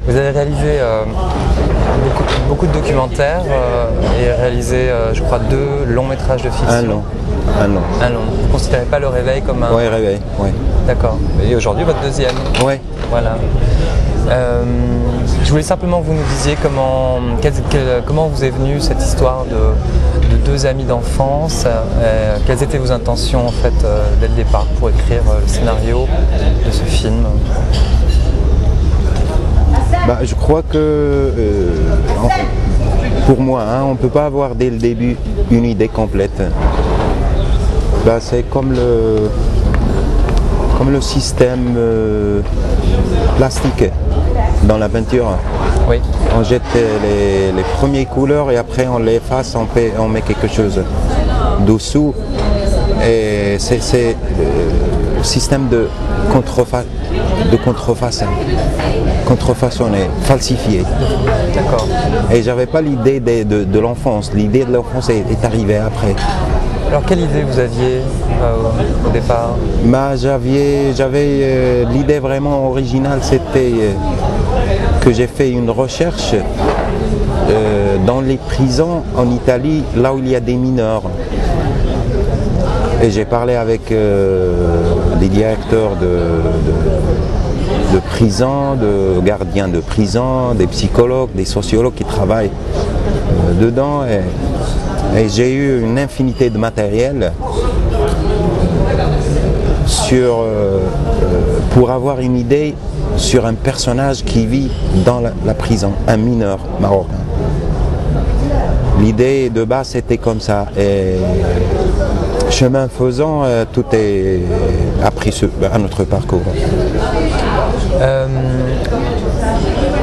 Vous avez réalisé beaucoup de documentaires et réalisé, je crois, 2 longs métrages de fiction. Un long. Un long. Vous ne considérez pas Le Réveil comme un... Oui, Réveil, oui. D'accord. Et aujourd'hui, votre deuxième. Oui. Voilà. Je voulais simplement que vous nous disiez comment vous est venue cette histoire de 2 amis d'enfance. Quelles étaient vos intentions en fait dès le départ pour écrire le scénario de ce film? Je crois que pour moi, on ne peut pas avoir dès le début une idée complète. C'est comme le système plastique dans la peinture. Oui. On jette les premières couleurs et après on les efface, on met quelque chose dessous. Et c'est le système de contrefaçonner, falsifier. D'accord. Et j'avais pas l'idée de l'enfance. L'idée de l'enfance est arrivée après. Alors quelle idée vous aviez au départ? J'avais l'idée vraiment originale, c'était que j'ai fait une recherche dans les prisons en Italie, là où il y a des mineurs. Et j'ai parlé avec des directeurs de prison, de gardiens de prison, des psychologues, des sociologues qui travaillent dedans. Et j'ai eu une infinité de matériel pour avoir une idée sur un personnage qui vit dans la prison, un mineur marocain. L'idée de base c'était comme ça. Et chemin faisant, tout a pris à notre parcours.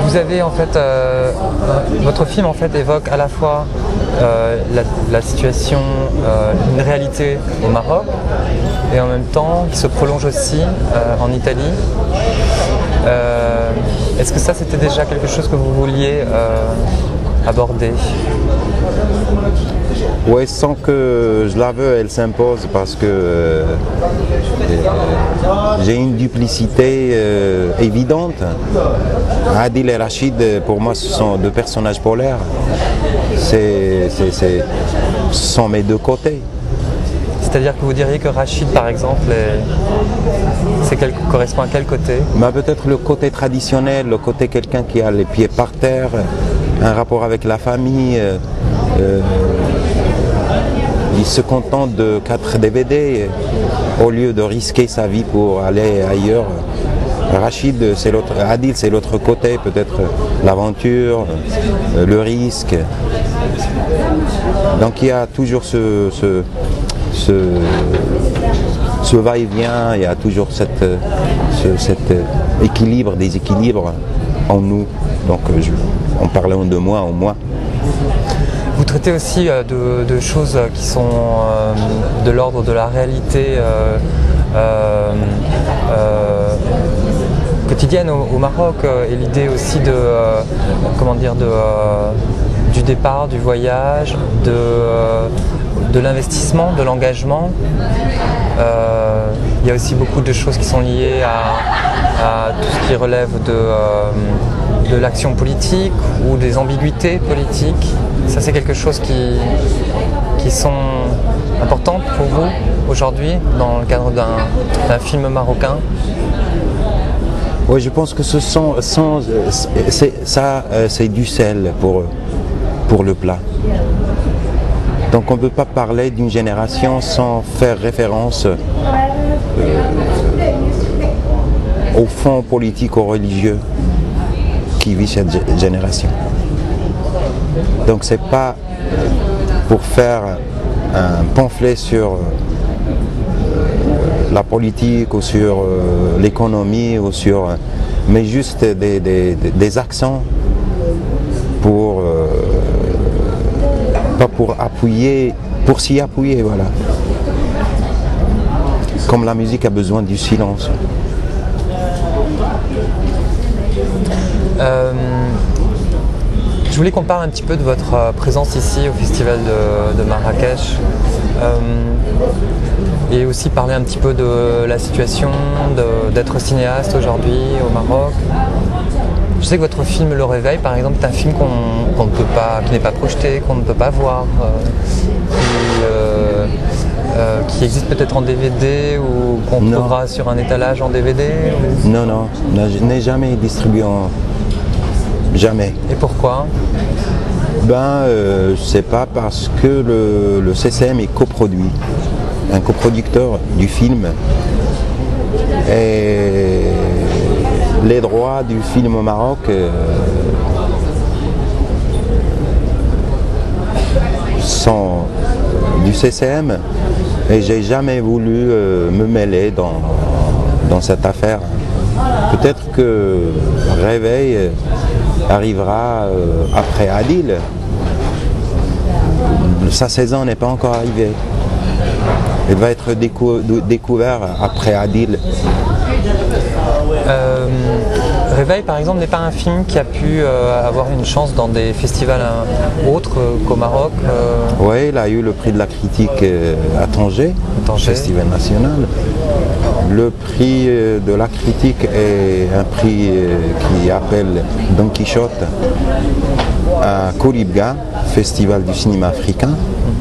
Vous avez en fait, votre film en fait évoque à la fois la situation, une réalité au Maroc et en même temps qui se prolonge aussi en Italie. Est-ce que ça c'était déjà quelque chose que vous vouliez aborder? Oui, sans que je la veuille, elle s'impose parce que j'ai une duplicité évidente. Adil et Rachid, pour moi, ce sont 2 personnages polaires. Ce sont mes 2 côtés. C'est-à-dire que vous diriez que Rachid, par exemple, correspond à quel côté? Peut-être le côté traditionnel, le côté quelqu'un qui a les pieds par terre, un rapport avec la famille. Il se contente de 4 DVD au lieu de risquer sa vie pour aller ailleurs. Rachid, c'est l'autre, Adil, c'est l'autre côté, peut-être l'aventure, le risque. Donc il y a toujours ce va-et-vient, il y a toujours cet équilibre, déséquilibre en nous. Donc on parlait de moi en moi. Vous traitez aussi de choses qui sont de l'ordre de la réalité quotidienne au Maroc et l'idée aussi du départ, du voyage, de l'investissement, de l'engagement. Il y a aussi beaucoup de choses qui sont liées à tout ce qui relève de l'action politique ou des ambiguïtés politiques. Ça c'est quelque chose qui sont importantes pour vous aujourd'hui dans le cadre d'un film marocain? Oui, je pense que c'est du sel pour le plat. Donc on ne peut pas parler d'une génération sans faire référence au fond politique ou religieux qui vit cette génération. Donc c'est pas pour faire un pamphlet sur la politique ou sur l'économie ou mais juste des accents pas pour appuyer, pour s'y appuyer, voilà. Comme la musique a besoin du silence. Je voulais qu'on parle un petit peu de votre présence ici au Festival de Marrakech et aussi parler un petit peu de la situation d'être cinéaste aujourd'hui au Maroc. Je sais que votre film Le Réveil, par exemple, est un film qu'on ne peut pas, qui n'est pas projeté, qu'on ne peut pas voir, qui existe peut-être en DVD ou qu'on trouvera sur un étalage en DVD ou... Non, non, n'est jamais distribué en... Jamais. Et pourquoi? Je sais pas, parce que le CCM est coproduit, un coproducteur du film. Et les droits du film au Maroc sont du CCM et j'ai jamais voulu me mêler dans cette affaire. Peut-être que Réveil arrivera après Adil. Sa saison n'est pas encore arrivée. Il va être découvert après Adil. Réveil, par exemple, n'est pas un film qui a pu avoir une chance dans des festivals autres qu'au Maroc. Oui, il a eu le prix de la critique à Tanger, festival national. Le prix de la critique est un prix qui appelle Don Quichotte à Koulibga, festival du cinéma africain,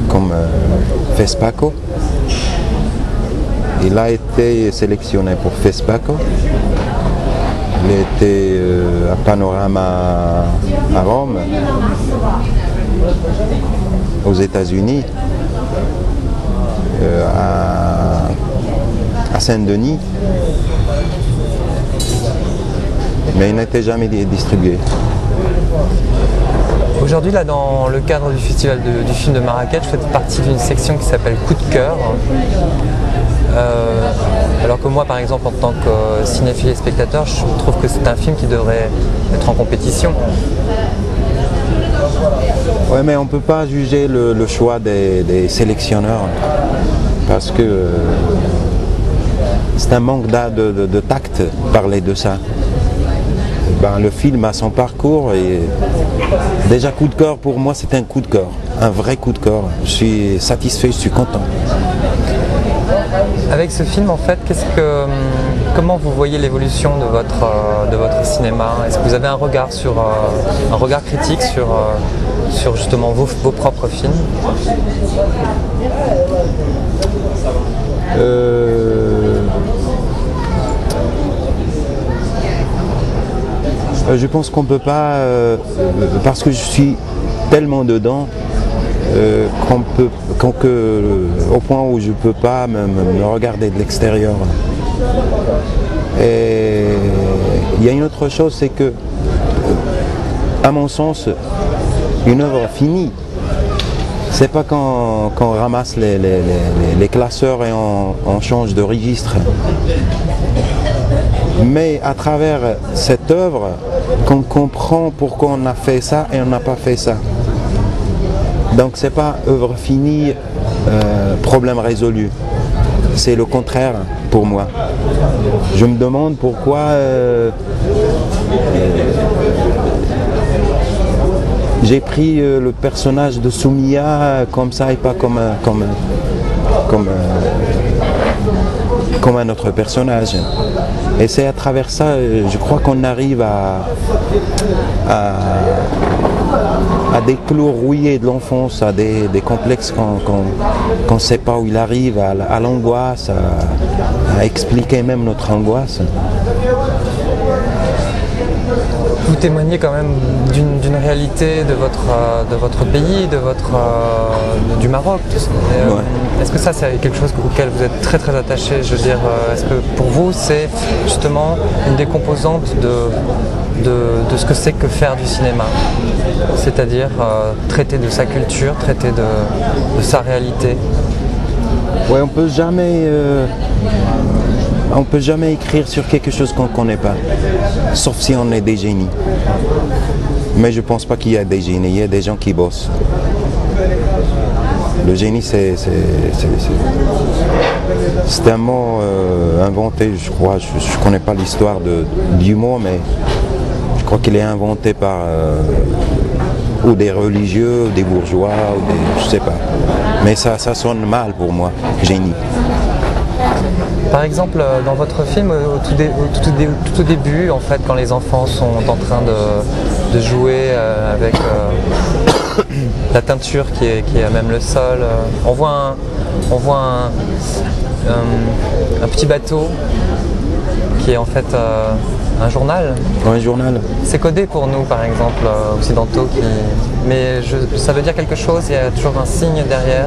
comme FESPACO. Il a été sélectionné pour FESPACO. Il était à Panorama à Rome, aux États-Unis, à Saint-Denis, mais il n'était jamais distribué. Aujourd'hui, là, dans le cadre du festival du film de Marrakech, vous faites partie d'une section qui s'appelle Coup de cœur. Alors que moi, par exemple, en tant que cinéphile et spectateur, je trouve que c'est un film qui devrait être en compétition. Oui, mais on ne peut pas juger le choix des sélectionneurs parce que c'est un manque de tact parler de ça. Le film a son parcours et déjà Coup de cœur pour moi c'est un coup de cœur, un vrai coup de cœur. Je suis satisfait, je suis content. Avec ce film, en fait, comment vous voyez l'évolution de votre cinéma? Est-ce que vous avez un regard critique sur justement vos propres films? Je pense qu'on ne peut pas, parce que je suis tellement dedans, au point où je ne peux pas me regarder de l'extérieur. Et il y a une autre chose, c'est que, à mon sens, une œuvre finie, c'est pas quand on ramasse les classeurs et on change de registre. Mais à travers cette œuvre, qu'on comprend pourquoi on a fait ça et on n'a pas fait ça. Donc c'est pas œuvre finie, problème résolu. C'est le contraire pour moi. Je me demande pourquoi j'ai pris le personnage de Soumia comme ça et pas comme un autre personnage. Et c'est à travers ça, je crois qu'on arrive à des clous rouillés de l'enfance, à des complexes qu'on ne sait pas où il arrive, à l'angoisse, à expliquer même notre angoisse. Vous témoignez quand même d'une réalité de votre pays, du Maroc. Ouais. Est-ce que ça c'est quelque chose auquel vous êtes très très attaché? Je veux dire, est-ce que pour vous c'est justement une des composantes de ce que c'est que faire du cinéma? C'est-à-dire traiter de sa culture, traiter de sa réalité? Ouais, on peut jamais écrire sur quelque chose qu'on ne connaît pas, sauf si on est des génies. Mais je ne pense pas qu'il y a des génies, il y a des gens qui bossent. Le génie, c'est un mot inventé, je crois. Je ne connais pas l'histoire du mot, mais je crois qu'il est inventé par ou des religieux, ou des bourgeois, je ne sais pas. Mais ça sonne mal pour moi, génie. Par exemple, dans votre film, tout au début, en fait, quand les enfants sont en train de jouer avec la teinture qui est à même le sol, on voit un petit bateau qui est en fait un journal. Un journal. C'est codé pour nous, par exemple, occidentaux, mais ça veut dire quelque chose, il y a toujours un signe derrière.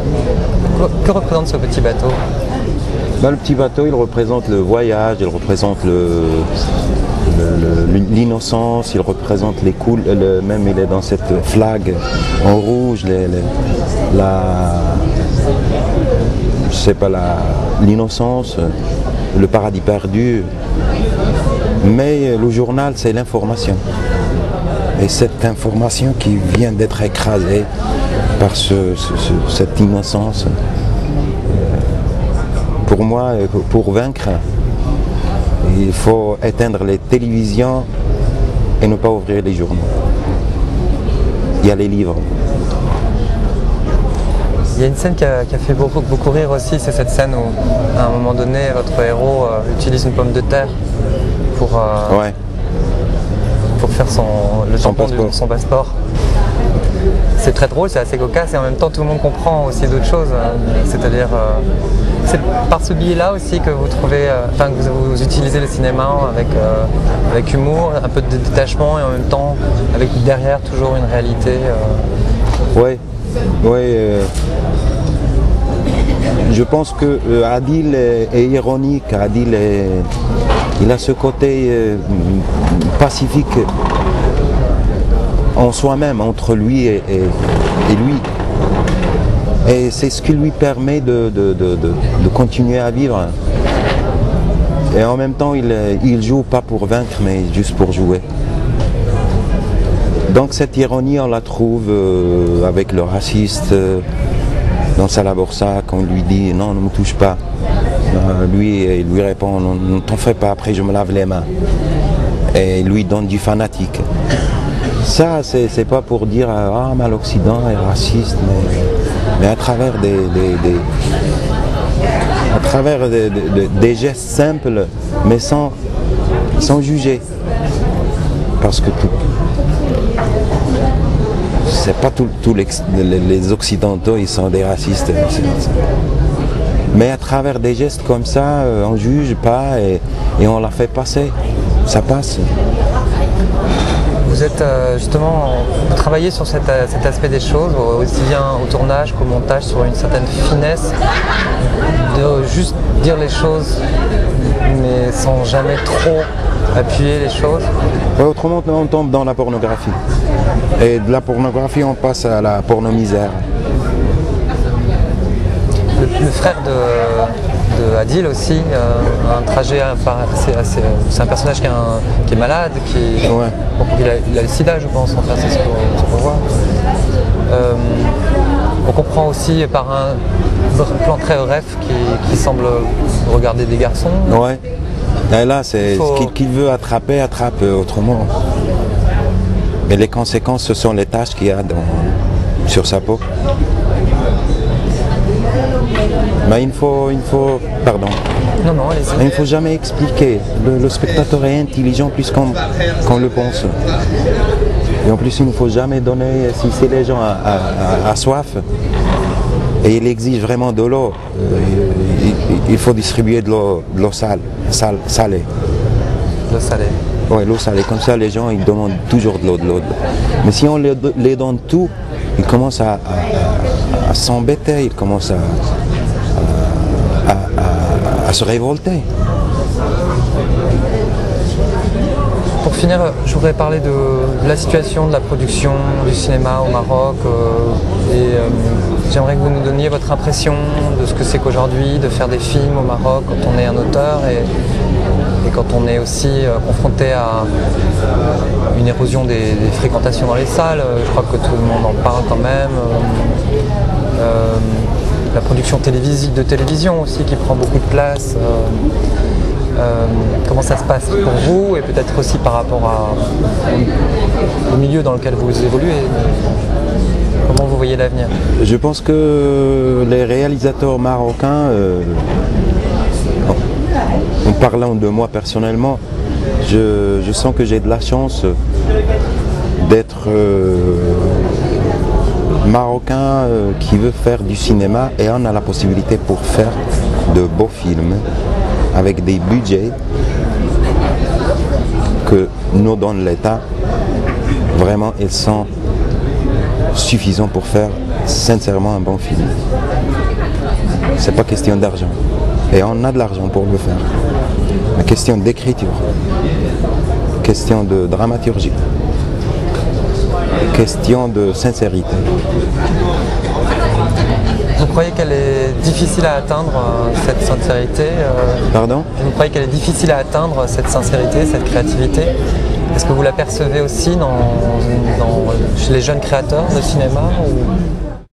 Que représente ce petit bateau? Ben, le petit bateau, il représente le voyage, il représente l'innocence, il représente les couleurs, même il est dans cette flag en rouge, je sais pas, l'innocence, le paradis perdu. Mais le journal, c'est l'information. Et cette information qui vient d'être écrasée par cette innocence, pour moi, pour vaincre, il faut éteindre les télévisions et ne pas ouvrir les journaux. Il y a les livres. Il y a une scène qui a fait beaucoup rire aussi, c'est cette scène où, à un moment donné, votre héros utilise une pomme de terre pour faire le tampon de son passeport. C'est très drôle, c'est assez cocasse et en même temps tout le monde comprend aussi d'autres choses. C'est-à-dire, c'est par ce biais-là aussi que vous trouvez, que vous utilisez le cinéma avec humour, un peu de détachement et en même temps avec derrière toujours une réalité. Oui. Je pense que Adil est ironique. Adil il a ce côté pacifique en soi-même, entre lui et lui. Et c'est ce qui lui permet de continuer à vivre. Et en même temps, il joue pas pour vaincre, mais juste pour jouer. Donc cette ironie, on la trouve avec le raciste dans Salaborsa, quand on lui dit « non, ne me touche pas ». Lui, il lui répond « ne t'en fais pas, après je me lave les mains ». Et il lui donne du fanatique. Ça, c'est pas pour dire « ah, mais l'Occident est raciste », mais à travers des gestes simples, mais sans juger. Parce que c'est pas tous les Occidentaux, ils sont des racistes. Mais à travers des gestes comme ça, on ne juge pas et on la fait passer. Ça passe. Vous êtes vous travaillez sur cet aspect des choses, aussi bien au tournage qu'au montage, sur une certaine finesse, de juste dire les choses, mais sans jamais trop appuyer les choses. Ouais, autrement, on tombe dans la pornographie. Et de la pornographie, on passe à la porno-misère. Le frère de Adil aussi, un trajet, c'est un personnage qui est malade, il a le sida, je pense, en fait, c'est ce qu'on voit. On comprend aussi par un plan très bref qui semble regarder des garçons. Ouais. Et là, c'est ce qu'il veut attraper, attrape autrement. Et les conséquences, ce sont les taches qu'il y a sur sa peau. Mais il faut pardon. Non, allez-y. Il ne faut jamais expliquer. Le spectateur est intelligent plus qu'on le pense. Et en plus, il ne faut jamais donner, si les gens ont soif, et il exige vraiment de l'eau, il faut distribuer de l'eau salée. L'eau salée. Oui, l'eau salée. Comme ça, les gens, ils demandent toujours de l'eau. Mais si on les donne tout, ils commencent à s'embêter, ils commencent à se révolter. Pour finir, je voudrais parler de la situation de la production du cinéma au Maroc j'aimerais que vous nous donniez votre impression de ce que c'est qu'aujourd'hui de faire des films au Maroc quand on est un auteur et quand on est aussi confronté à une érosion des fréquentations dans les salles. Je crois que tout le monde en parle quand même. La production de télévision aussi qui prend beaucoup de place. Comment ça se passe pour vous et peut-être aussi par rapport au milieu dans lequel vous évoluez. Comment vous voyez l'avenir? Je pense que les réalisateurs marocains En parlant de moi personnellement, je sens que j'ai de la chance d'être marocain qui veut faire du cinéma, et on a la possibilité pour faire de beaux films avec des budgets que nous donne l'État. Vraiment, ils sont suffisants pour faire sincèrement un bon film. C'est pas question d'argent, et on a de l'argent pour le faire. La question d'écriture, question de dramaturgie, question de sincérité. Vous croyez qu'elle est difficile à atteindre, cette sincérité Pardon ? Vous croyez qu'elle est difficile à atteindre, cette sincérité, cette créativité? Est-ce que vous la percevez aussi chez les jeunes créateurs de cinéma ou...